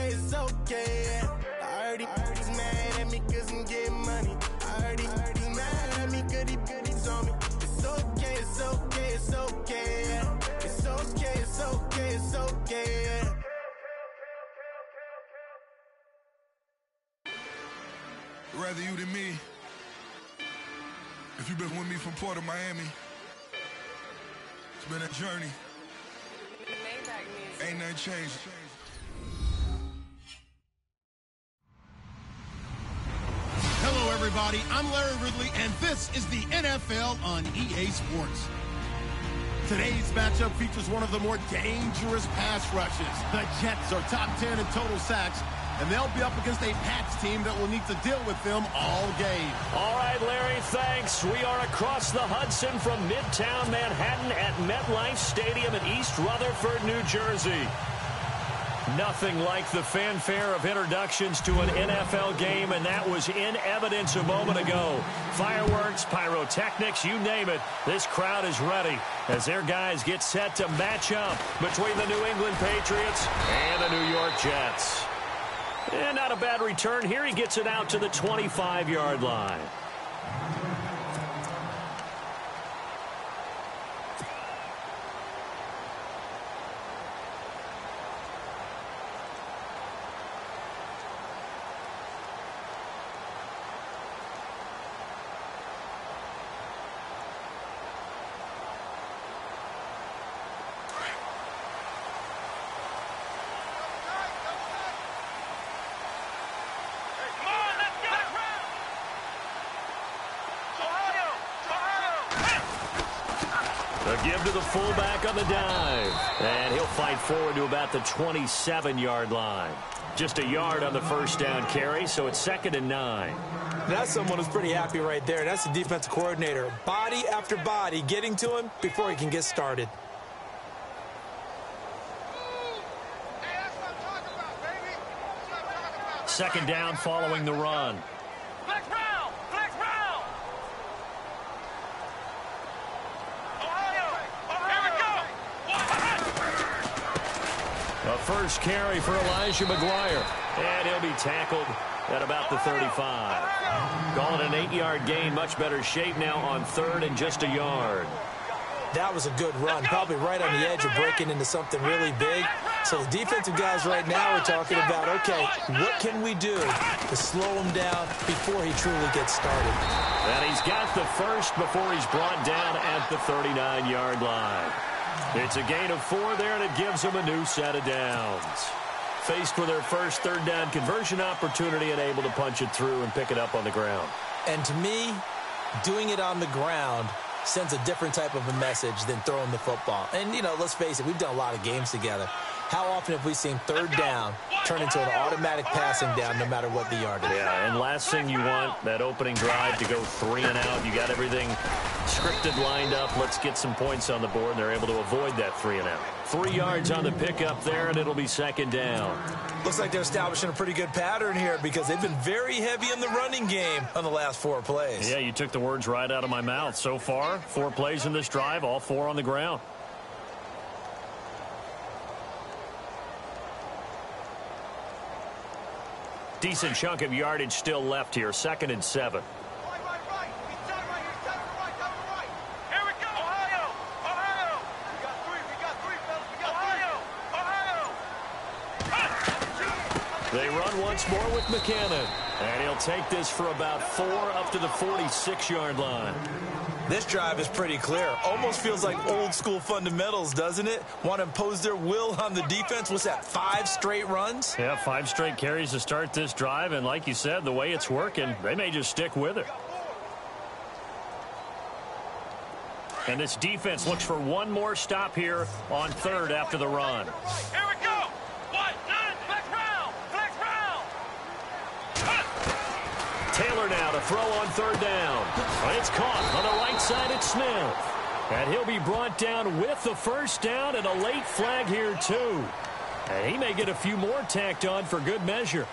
it's okay, yeah. I heard he's mad at me cause I'm getting money. I heard he's mad at me cause he's on me. It's okay, it's okay, it's okay, yeah. It's okay, it's okay, it's okay, yeah. Rather you than me. If you've been with me from Port of Miami, it's been a journey. Ain't nothing changed. Hello, everybody. I'm Larry Ridley, and this is the NFL on EA Sports. Today's matchup features one of the more dangerous pass rushes. The Jets are top 10 in total sacks, and they'll be up against a Pats team that will need to deal with them all game. All right, Larry, thanks. We are across the Hudson from Midtown Manhattan at MetLife Stadium in East Rutherford, New Jersey. Nothing like the fanfare of introductions to an NFL game, and that was in evidence a moment ago. Fireworks, pyrotechnics, you name it. This crowd is ready as their guys get set to match up between the New England Patriots and the New York Jets. And not a bad return here. He gets it out to the 25-yard line. A give to the fullback on the dive. And he'll fight forward to about the 27-yard line. Just a yard on the first down carry, so it's 2nd and 9. That's someone who's pretty happy right there. That's the defensive coordinator. Body after body getting to him before he can get started. Second down following the run. A first carry for Elijah McGuire. And he'll be tackled at about the 35. Call it an 8-yard gain. Much better shape now on 3rd and just a yard. That was a good run. Probably right on the edge of breaking into something really big. So the defensive guys right now are talking about, okay, what can we do to slow him down before he truly gets started? And he's got the first before he's brought down at the 39-yard line. It's a gain of 4 there, and it gives them a new set of downs. Faced with their first 3rd down conversion opportunity and able to punch it through and pick it up on the ground. And to me, doing it on the ground sends a different type of a message than throwing the football. And, you know, let's face it, we've done a lot of games together. How often have we seen 3rd down turn into an automatic passing down no matter what the yardage? Yeah, and last thing you want, that opening drive to go 3 and out. You got everything scripted, lined up. Let's get some points on the board, and they're able to avoid that 3 and out. 3 yards on the pickup there, and it'll be 2nd down. Looks like they're establishing a pretty good pattern here because they've been very heavy in the running game on the last 4 plays. Yeah, you took the words right out of my mouth. So far, 4 plays in this drive, all 4 on the ground. Decent chunk of yardage still left here. 2nd and 7. They run once more with McKinnon. And he'll take this for about 4 up to the 46-yard line. This drive is pretty clear. Almost feels like old school fundamentals, doesn't it? Want to impose their will on the defense. What's that, 5 straight runs? Yeah, 5 straight carries to start this drive. And like you said, the way it's working, they may just stick with it. And this defense looks for one more stop here on 3rd after the run. Here we go. 1, 9, flex round, flex round. Taylor now to throw on 3rd down. It's caught on the right side. It's Smith. And he'll be brought down with the first down and a late flag here too. And he may get a few more tacked on for good measure.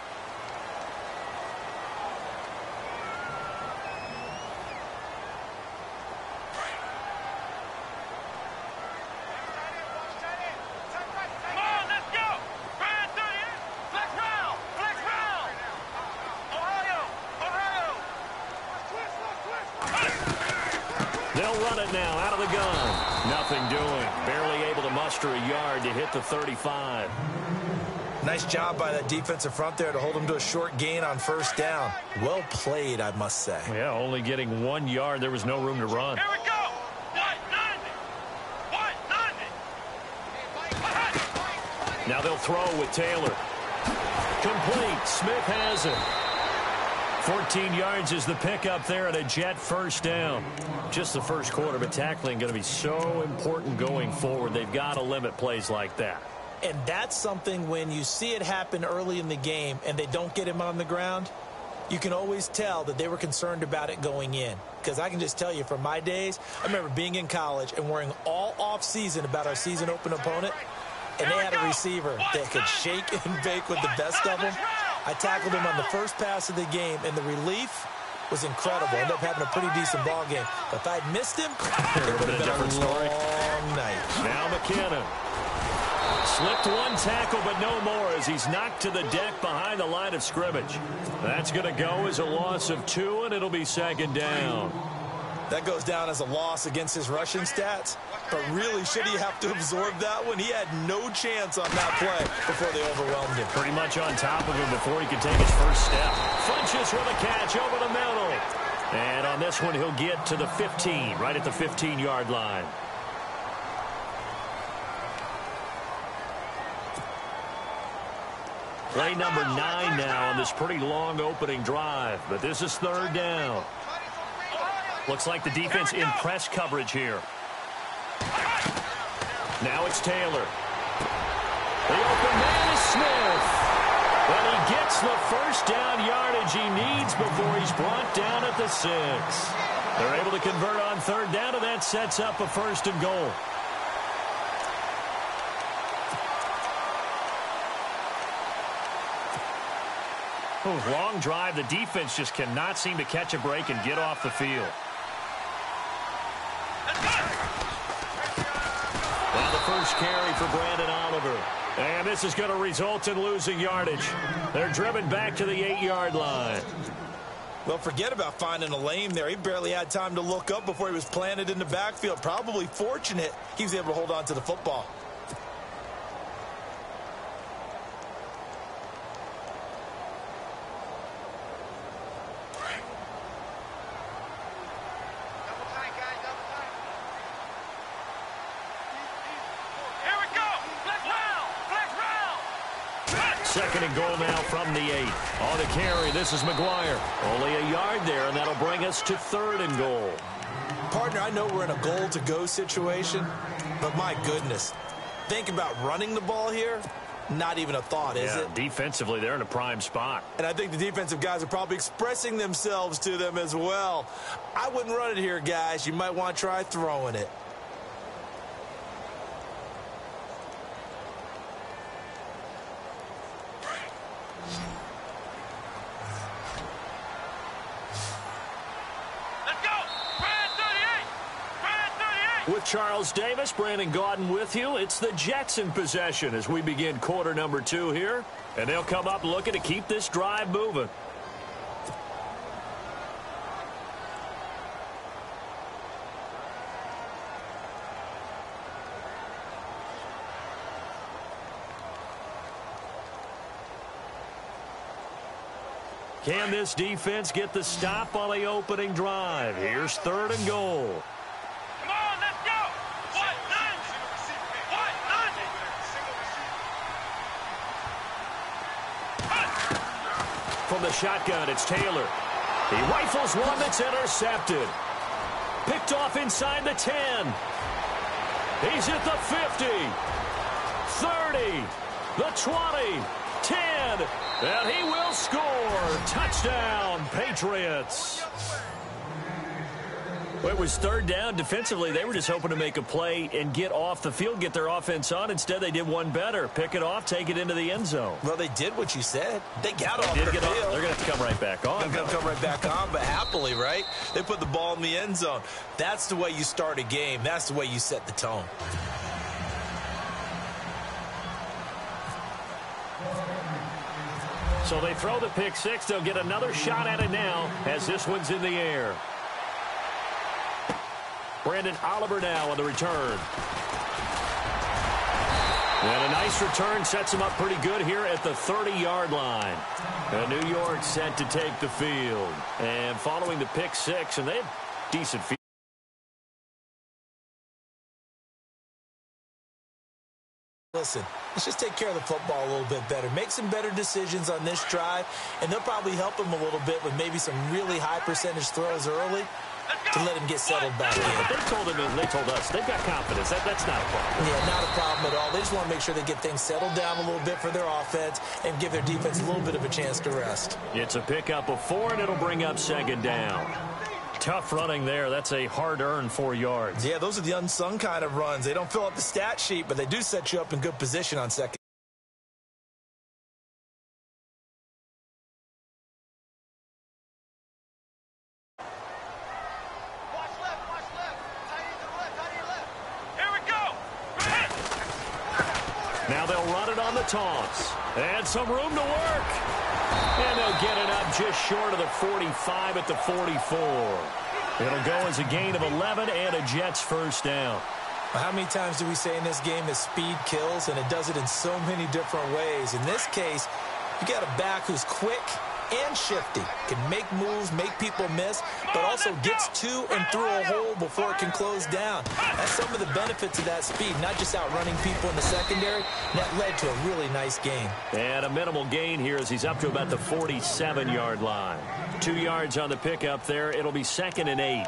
Come on, let's go. Brian, 30, flex round. it now out of the gun. Nothing doing. Barely able to muster a yard to hit the 35. Nice job by that defensive front there to hold him to a short gain on first down. Well played, I must say. Yeah, only getting 1 yard. There was no room to run. Here we go. Now they'll throw with Taylor. Complete. Smith has it. 14 yards is the pickup there, and a Jet first down. Just the first quarter, but tackling going to be so important going forward. They've got to limit plays like that. And that's something when you see it happen early in the game and they don't get him on the ground, you can always tell that they were concerned about it going in. Because I can just tell you from my days, I remember being in college and worrying all off-season about our season open opponent, and they had a receiver that could shake and bake with the best of them. I tackled him on the first pass of the game, and the relief was incredible. Ended up having a pretty decent ball game. But if I'd missed him, it would have been a long night. Now McKinnon. Slipped one tackle, but no more as he's knocked to the deck behind the line of scrimmage. That's going to go as a loss of 2, and it'll be second down. That goes down as a loss against his rushing stats. But really, should he have to absorb that one? He had no chance on that play before they overwhelmed him. Pretty much on top of him before he could take his first step. Funches with a catch over the middle. And on this one, he'll get to the 15, right at the 15-yard line. Play number 9 now on this pretty long opening drive. But this is third down. Looks like the defense in press coverage here. Now it's Taylor. The open man is Smith. And he gets the first down yardage he needs before he's brought down at the 6. They're able to convert on third down, and that sets up a first and goal. Long drive. The defense just cannot seem to catch a break and get off the field. Now the first carry for Brandon Oliver. And this is going to result in losing yardage. They're driven back to the 8-yard line. Well, forget about finding a lane there. He barely had time to look up before he was planted in the backfield. Probably fortunate he was able to hold on to the football. Second and goal now from the 8. On the carry, this is McGuire. Only a yard there, and that'll bring us to third and goal. Partner, I know we're in a goal-to-go situation, but my goodness, think about running the ball here. Not even a thought, is it? Defensively, they're in a prime spot. And I think the defensive guys are probably expressing themselves to them as well. I wouldn't run it here, guys. You might want to try throwing it. With Charles Davis, Brandon Gaudin with you. It's the Jets in possession as we begin quarter number 2 here. And they'll come up looking to keep this drive moving. Can this defense get the stop on the opening drive? Here's third and goal. From the shotgun, it's Taylor. He rifles one that's intercepted. Picked off inside the 10. He's at the 50. 30. The 20. 10. And he will score. Touchdown, Patriots. Well, it was third down. Defensively, they were just hoping to make a play and get off the field, get their offense on. Instead, they did one better. Pick it off, take it into the end zone. Well, they did what you said. They got off the field. They're going to have to come right back on. They're going to come right back on, but happily, right? They put the ball in the end zone. That's the way you start a game. That's the way you set the tone. So they throw the pick six. They'll get another shot at it now as this one's in the air. Brandon Oliver now on the return. And a nice return sets him up pretty good here at the 30-yard line. And New York set to take the field. And following the pick six, and they have decent field. Listen, let's just take care of the football a little bit better. Make some better decisions on this drive, and they'll probably help him a little bit with maybe some really high percentage throws early to let him get settled back in. But they told him, and they told us, they've got confidence. That's not a problem. Yeah, not a problem at all. They just want to make sure they get things settled down a little bit for their offense and give their defense a little bit of a chance to rest. It's a pickup of 4, and it'll bring up second down. Tough running there. That's a hard-earned 4 yards. Yeah, those are the unsung kind of runs. They don't fill up the stat sheet, but they do set you up in good position on second. Now they'll run it on the toss. And some room to work. And they'll get it up just short of the 45 at the 44. It'll go as a gain of 11 and a Jets first down. How many times do we say in this game that speed kills, and it does it in so many different ways? In this case, you got a back who's quick and shifty, can make moves, make people miss, but also gets to and through a hole before it can close down. That's some of the benefits of that speed, not just outrunning people in the secondary. That led to a really nice gain. And a minimal gain here as he's up to about the 47-yard line. 2 yards on the pickup there. It'll be 2nd and 8.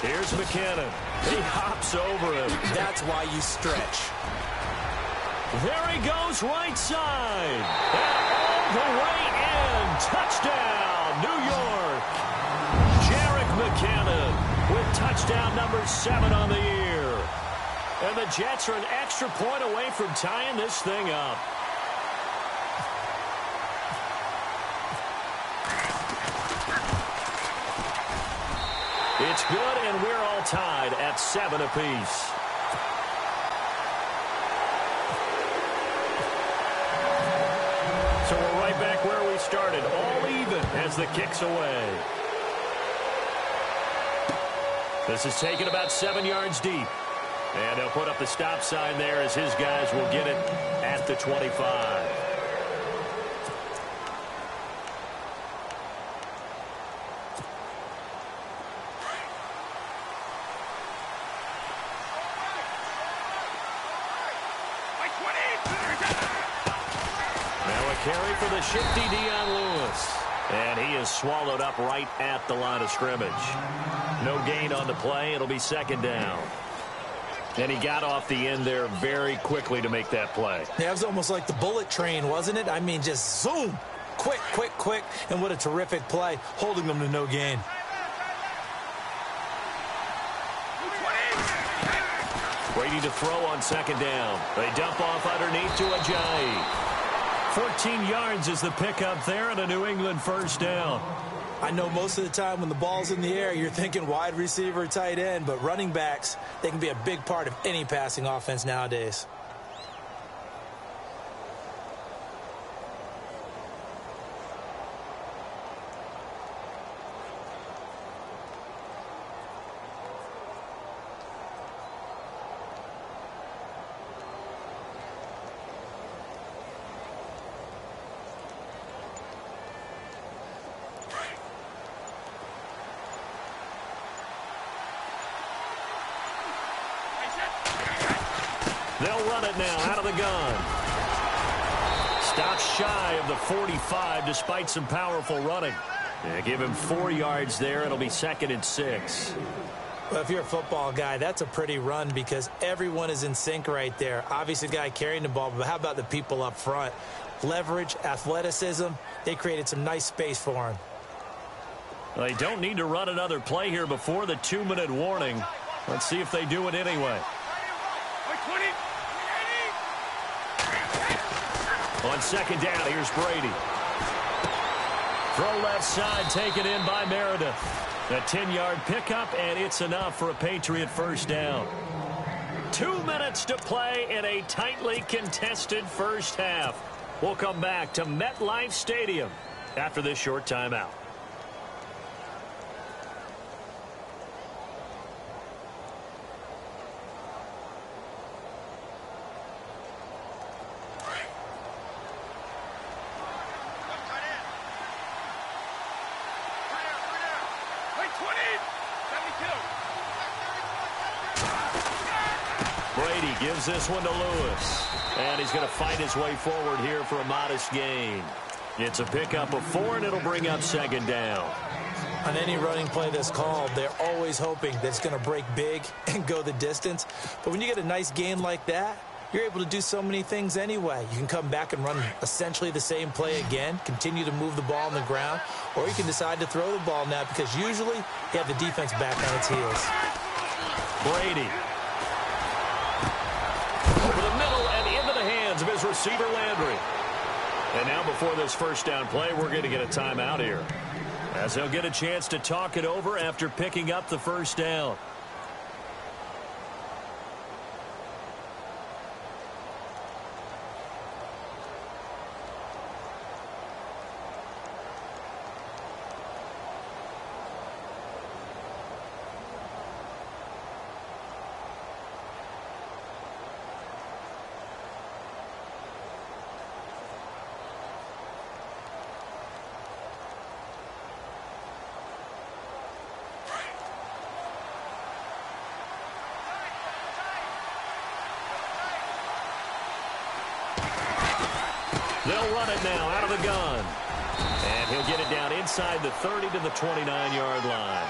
Here's McKinnon. He hops over him. That's why you stretch. There he goes right side. And all the way in. Touchdown, New York. Jerick McKinnon with touchdown number 7 on the year. And the Jets are an extra point away from tying this thing up. It's good, and we're all tied at 7 apiece. So we're right back where we started, all even as the kick's away. This is taken about 7 yards deep. And he'll put up the stop sign there as his guys will get it at the 25. Carry for the shifty Dion Lewis. And he is swallowed up right at the line of scrimmage. No gain on the play. It'll be 2nd down. And he got off the end there very quickly to make that play. Yeah, it was almost like the bullet train, wasn't it? I mean, just zoom. Quick, quick, quick. And what a terrific play, holding them to no gain. Brady to throw on 2nd down. They dump off underneath to Ajayi. 14 yards is the pickup there and a New England first down. I know most of the time when the ball's in the air, you're thinking wide receiver, tight end, but running backs, they can be a big part of any passing offense nowadays. They'll run it now out of the gun. Stops shy of the 45 despite some powerful running. Yeah, give him 4 yards there. It'll be 2nd and 6. Well, if you're a football guy, that's a pretty run because everyone is in sync right there. Obviously, the guy carrying the ball, but how about the people up front? Leverage, athleticism, they created some nice space for him. Well, they don't need to run another play here before the 2-minute warning. Let's see if they do it anyway. On second down, here's Brady. Throw left side, taken in by Meredith. A 10-yard pickup, and it's enough for a Patriot first down. 2 minutes to play in a tightly contested first half. We'll come back to MetLife Stadium after this short timeout. Brady gives this one to Lewis. And he's going to fight his way forward here for a modest gain. It's a pickup of 4, and it'll bring up second down. On any running play that's called, they're always hoping that it's going to break big and go the distance. But when you get a nice gain like that, you're able to do so many things anyway. You can come back and run essentially the same play again, continue to move the ball on the ground, or you can decide to throw the ball now because usually you have the defense back on its heels. Brady. Over the middle and into the hands of his receiver, Landry. And now before this first down play, we're going to get a timeout here, as they'll get a chance to talk it over after picking up the first down. They'll run it now out of the gun. And he'll get it down inside the 30 to the 29-yard line.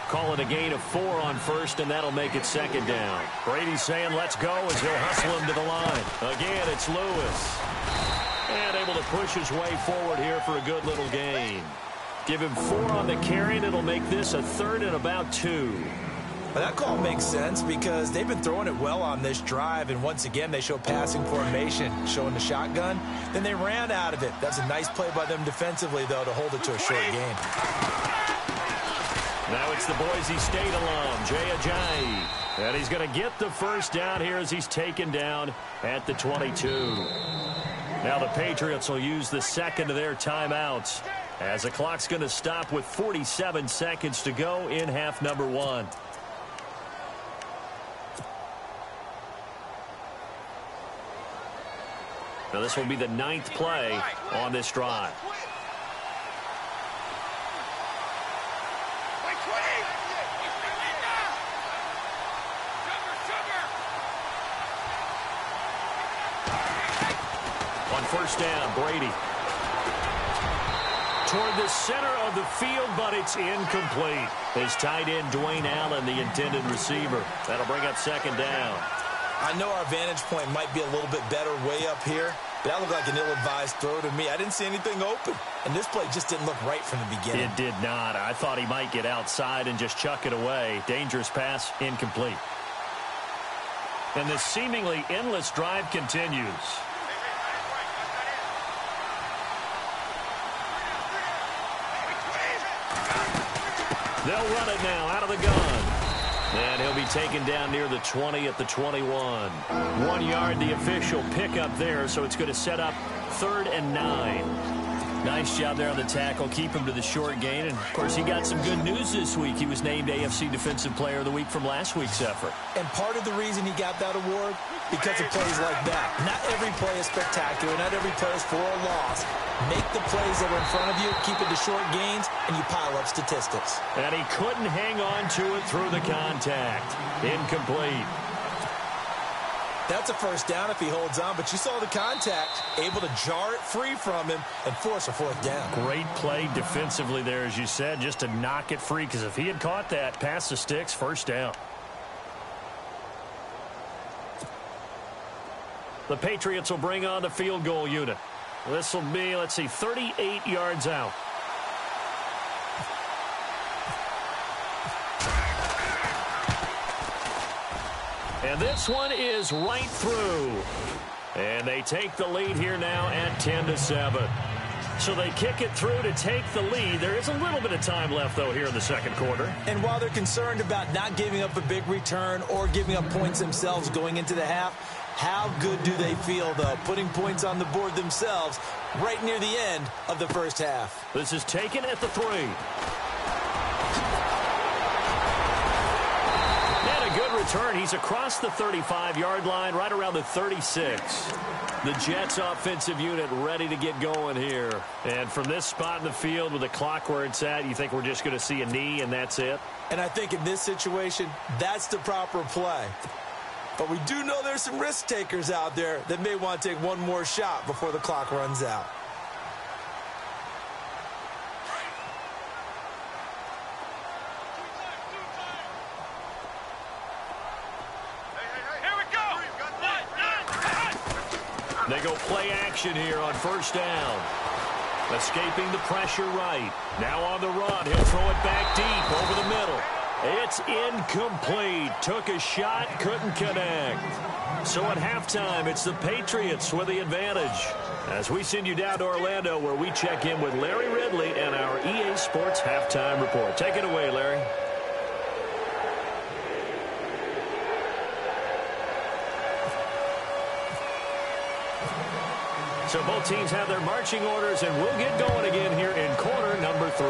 Call it a gain of 4 on first, and that'll make it second down. Brady's saying let's go as he'll hustle him to the line. Again, it's Lewis. And able to push his way forward here for a good little gain. Give him 4 on the carry, and it'll make this a 3rd and about 2. Well, that call makes sense because they've been throwing it well on this drive, and once again they show passing formation, showing the shotgun. Then they ran out of it. That's a nice play by them defensively, though, to hold it to a short gain. Now it's the Boise State alum, Jay Ajayi. And he's going to get the first down here as he's taken down at the 22. Now the Patriots will use the second of their timeouts as the clock's going to stop with 47 seconds to go in half number 1. Now this will be the 9th play on this drive. On first down, Brady. Toward the center of the field, but it's incomplete. His tight end, Dwayne Allen, the intended receiver. That'll bring up second down. I know our vantage point might be a little bit better way up here, but that looked like an ill-advised throw to me. I didn't see anything open, and this play just didn't look right from the beginning. It did not. I thought he might get outside and just chuck it away. Dangerous pass, incomplete. And this seemingly endless drive continues. They'll run it now out of the gun. And he'll be taken down near the 20 at the 21. 1 yard, the official pickup there, so it's going to set up 3rd and 9. Nice job there on the tackle. Keep him to the short gain. And, of course, he got some good news this week. He was named AFC Defensive Player of the Week from last week's effort. And part of the reason he got that award, because of plays like that. Not every play is spectacular. Not every play is for a loss. Make the plays that are in front of you, keep it to short gains, and you pile up statistics. And he couldn't hang on to it through the contact. Incomplete. That's a first down if he holds on, but you saw the contact, able to jar it free from him and force a 4th down. Great play defensively there, as you said, just to knock it free, because if he had caught that, past the sticks, first down. The Patriots will bring on the field goal unit. This will be, let's see, 38 yards out. And this one is right through. And they take the lead here now at 10-7. So they kick it through to take the lead. There is a little bit of time left, though, here in the second quarter. And while they're concerned about not giving up a big return or giving up points themselves going into the half, how good do they feel, though, putting points on the board themselves right near the end of the first half? This is taken at the 3. And a good return. He's across the 35-yard line, right around the 36. The Jets offensive unit ready to get going here. And from this spot in the field with the clock where it's at, you think we're just going to see a knee and that's it? And I think in this situation, that's the proper play. But we do know there's some risk takers out there that may want to take one more shot before the clock runs out. They go play action here on first down. Escaping the pressure right. Now on the run. He'll throw it back deep over the middle. It's incomplete. Took a shot, couldn't connect. So at halftime, it's the Patriots with the advantage. As we send you down to Orlando, where we check in with Larry Ridley and our EA Sports Halftime Report. Take it away, Larry. So both teams have their marching orders, and we'll get going again here in quarter number 3.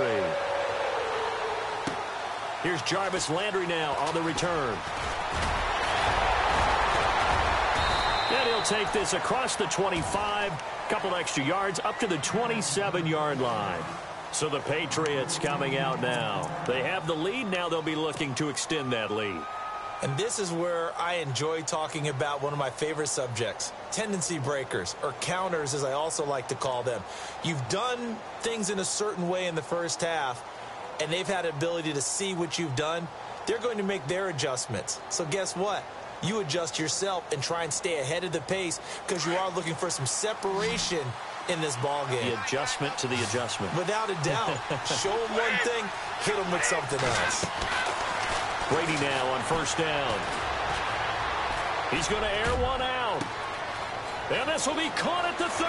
Here's Jarvis Landry now on the return. And he'll take this across the 25, couple extra yards, up to the 27-yard line. So the Patriots coming out now. They have the lead. Now they'll be looking to extend that lead. And this is where I enjoy talking about one of my favorite subjects, tendency breakers, or counters as I also like to call them. You've done things in a certain way in the first half, and they've had the ability to see what you've done. They're going to make their adjustments. So guess what? You adjust yourself and try and stay ahead of the pace because you are looking for some separation in this ball game. The adjustment to the adjustment. Without a doubt. Show them one thing, hit them with something else. Brady now on first down. He's going to air one out. And this will be caught at the 30.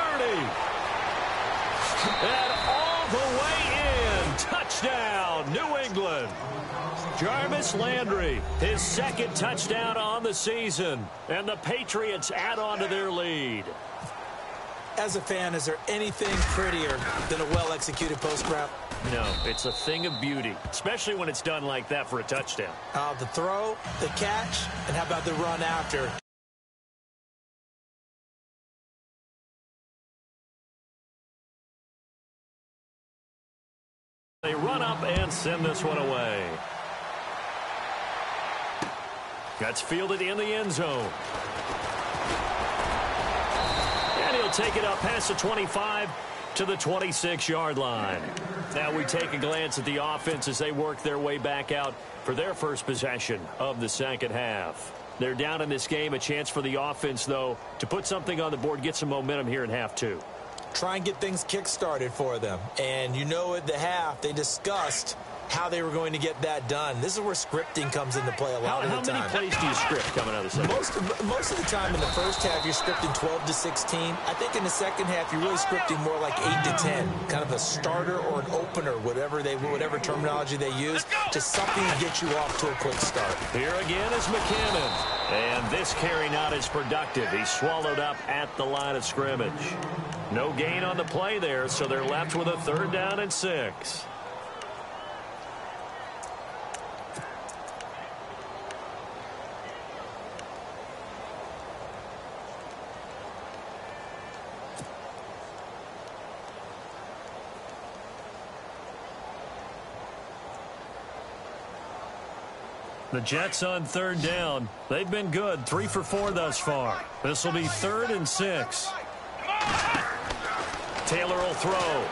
And all the way in. Touchdown, New England. Jarvis Landry, his second touchdown on the season. And the Patriots add on to their lead. As a fan, is there anything prettier than a well-executed post route? No, it's a thing of beauty, especially when it's done like that for a touchdown. The throw, the catch, and how about the run after? They run up and send this one away. That's fielded in the end zone. And he'll take it up past the 25 to the 26-yard line. Now we take a glance at the offense as they work their way back out for their first possession of the second half. They're down in this game. A chance for the offense, though, to put something on the board, get some momentum here in half 2. Try and get things kick-started for them. And you know at the half, they discussed how they were going to get that done. This is where scripting comes into play a lot of the time. How many plays do you script coming out of the second? Most of the time in the first half, you're scripting 12 to 16. I think in the second half, you're really scripting more like 8 to 10, kind of a starter or an opener, whatever terminology they use, just something to get you off to a quick start. Here again is McKinnon. And this carry not as productive. He's swallowed up at the line of scrimmage. No gain on the play there, so they're left with a 3rd down and 6. The Jets on 3rd down. They've been good. 3 for 4 thus far. This will be 3rd and 6. Taylor will throw.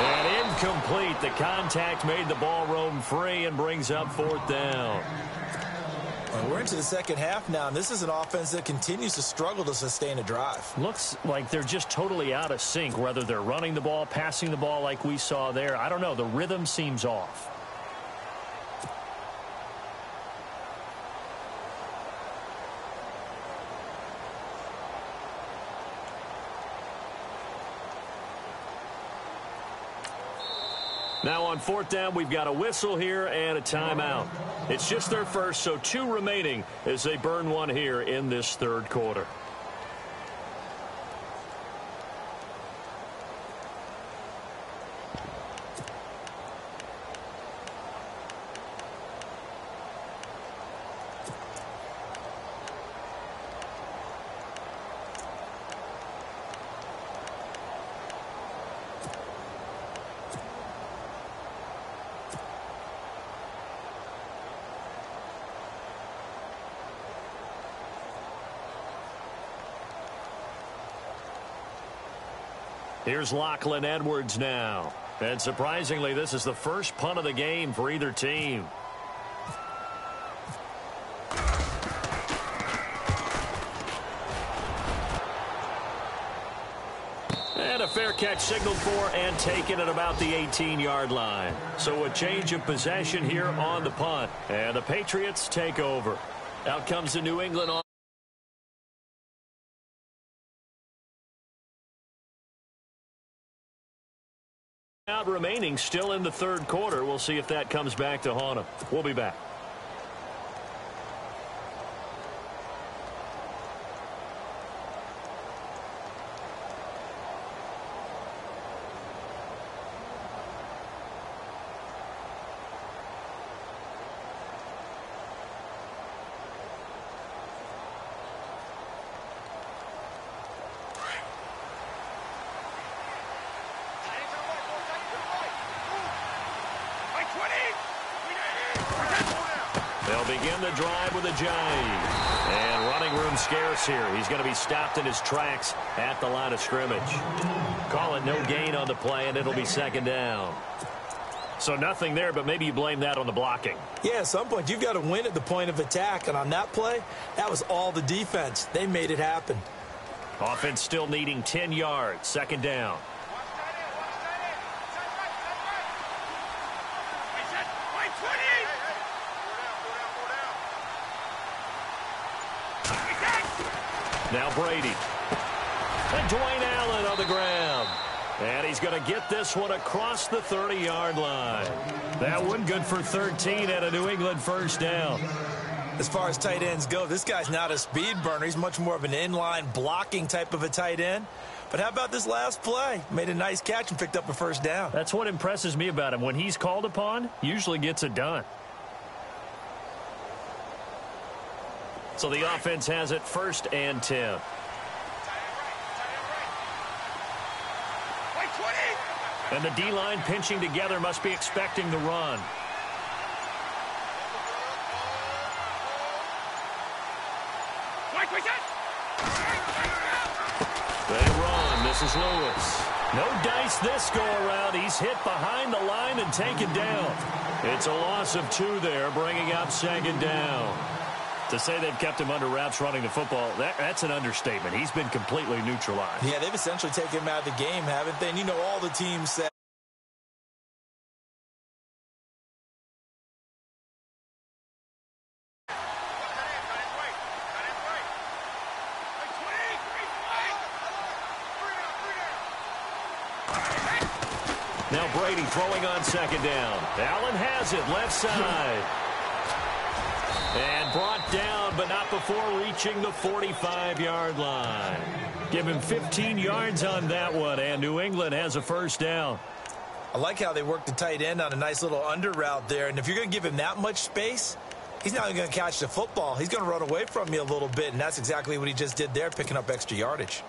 And incomplete. The contact made the ball roam free and brings up 4th down. Well, we're into the second half now, and this is an offense that continues to struggle to sustain a drive. Looks like they're just totally out of sync, whether they're running the ball, passing the ball like we saw there. I don't know. The rhythm seems off. Now on fourth down, we've got a whistle here and a timeout. It's just their first, so 2 remaining as they burn one here in this third quarter. Here's Lachlan Edwards now. And surprisingly, this is the first punt of the game for either team. And a fair catch signaled for and taken at about the 18-yard line. So a change of possession here on the punt. And the Patriots take over. Out comes the New England on. Out remaining still in the third quarter. We'll see if that comes back to haunt him. We'll be back. They'll begin the drive with a jive. And running room scarce here. He's going to be stopped in his tracks at the line of scrimmage. Call it no gain on the play, and it'll be second down. So nothing there, but maybe you blame that on the blocking. Yeah, at some point, you've got to win at the point of attack. And on that play, that was all the defense. They made it happen. Offense still needing 10 yards. Second down. Now Brady. And Dwayne Allen on the ground. And he's going to get this one across the 30-yard line. That one good for 13 at a New England first down. As far as tight ends go, this guy's not a speed burner. He's much more of an inline blocking type of a tight end. But how about this last play? Made a nice catch and picked up a first down. That's what impresses me about him. When he's called upon, usually gets it done. So the offense has it first and 10. And the D-line pinching together must be expecting the run. They run. This is Lewis. No dice this go around. He's hit behind the line and taken down. It's a loss of 2 there, bringing up second down. To say they've kept him under wraps running the football, that's an understatement. He's been completely neutralized. Yeah, they've essentially taken him out of the game, haven't they? And you know all the teams say. Now Brady throwing on second down. Allen has it, left side. And brought down, but not before reaching the 45-yard line. Give him 15 yards on that one, and New England has a first down. I like how they work the tight end on a nice little under route there. And if you're going to give him that much space, he's not going to catch the football. He's going to run away from you a little bit, and that's exactly what he just did there, picking up extra yardage.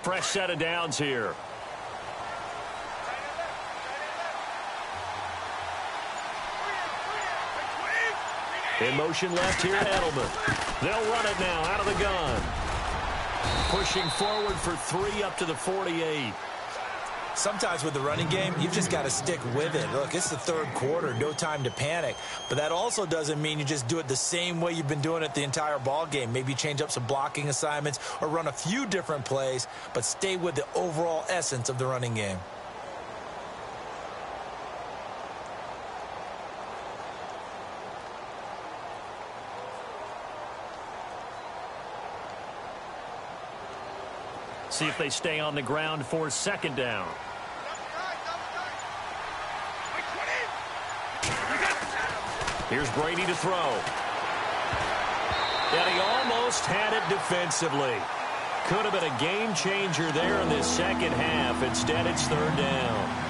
Fresh set of downs here. In motion left here, Edelman. They'll run it now out of the gun. Pushing forward for 3 up to the 48. Sometimes with the running game, you've just got to stick with it. Look, it's the third quarter, no time to panic. But that also doesn't mean you just do it the same way you've been doing it the entire ball game. Maybe change up some blocking assignments or run a few different plays, but stay with the overall essence of the running game. See if they stay on the ground for second down. Here's Brady to throw. And he almost had it defensively. Could have been a game changer there in this second half. Instead, it's third down.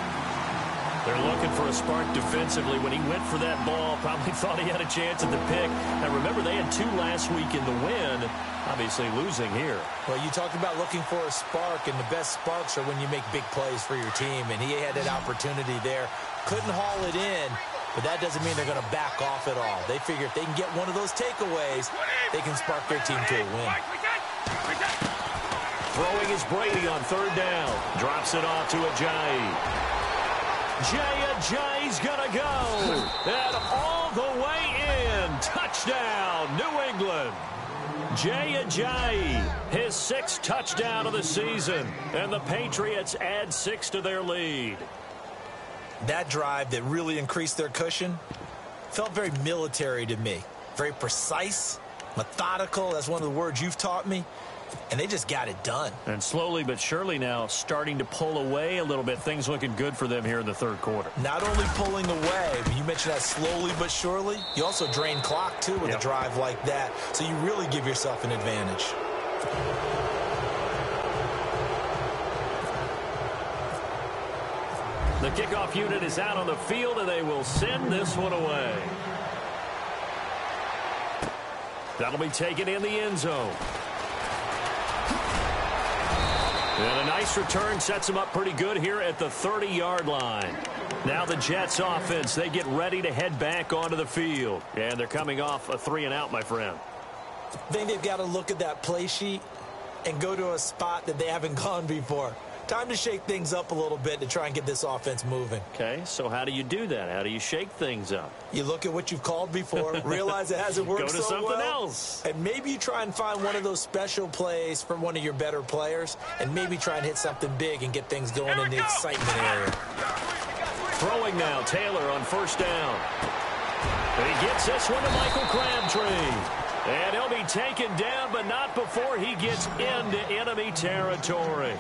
They're looking for a spark defensively. When he went for that ball, probably thought he had a chance at the pick. Now, remember, they had 2 last week in the win. Obviously losing here. Well, you talked about looking for a spark, and the best sparks are when you make big plays for your team, and he had that opportunity there. Couldn't haul it in, but that doesn't mean they're going to back off at all. They figure if they can get one of those takeaways, they can spark their team to a win. Throwing is Brady on third down. Drops it off to Ajayi. Ajayi's going to go. And all the way in. Touchdown, New England. Ajayi, his 6th touchdown of the season. And the Patriots add 6 to their lead. That drive that really increased their cushion felt very military to me. Very precise, methodical. That's one of the words you've taught me. And they just got it done. And slowly but surely now starting to pull away a little bit. Things looking good for them here in the third quarter. Not only pulling away, but you mentioned that slowly but surely. You also drain clock, too, with a drive like that. So you really give yourself an advantage. The kickoff unit is out on the field, and they will send this one away. That'll be taken in the end zone. And a nice return sets them up pretty good here at the 30-yard line. Now the Jets offense, they get ready to head back onto the field. And they're coming off a 3-and-out, my friend. I think they've got to look at that play sheet and go to a spot that they haven't gone before. Time to shake things up a little bit to try and get this offense moving. Okay, so how do you do that? How do you shake things up? You look at what you've called before, realize it hasn't worked so well. Go to something else. And maybe you try and find one of those special plays from one of your better players, and maybe try and hit something big and get things going in the excitement area. Throwing now, Taylor on first down. And he gets this one to Michael Crabtree. And he'll be taken down, but not before he gets into enemy territory.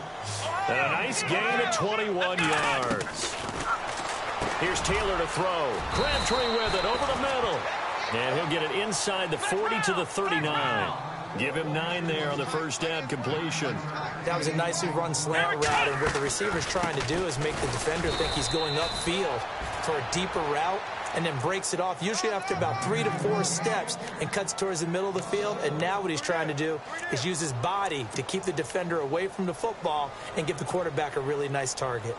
And a nice gain of 21 yards. Here's Taylor to throw. Crabtree with it over the middle. And he'll get it inside the 40 to the 39. Give him 9 there on the first down completion. That was a nicely run slant route, and what the receiver's trying to do is make the defender think he's going upfield for a deeper route, and then breaks it off, usually after about 3 to 4 steps, and cuts towards the middle of the field. And now what he's trying to do is use his body to keep the defender away from the football and give the quarterback a really nice target.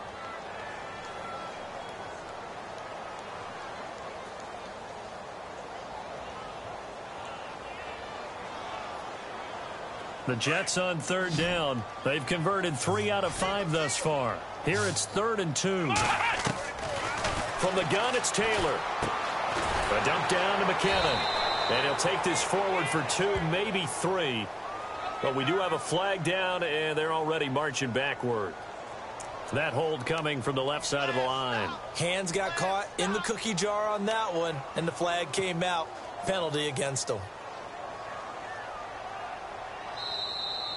The Jets on third down. They've converted 3 out of 5 thus far. Here it's 3rd and 2. From the gun, it's Taylor. A dump down to McKinnon. And he'll take this forward for 2, maybe 3. But we do have a flag down, and they're already marching backward. That hold coming from the left side of the line. Hands got caught in the cookie jar on that one, and the flag came out. Penalty against them.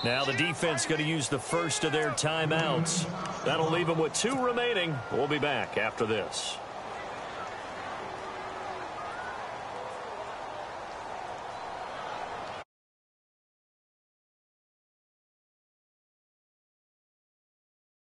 Now the defense going to use the first of their timeouts. That'll leave them with 2 remaining. We'll be back after this.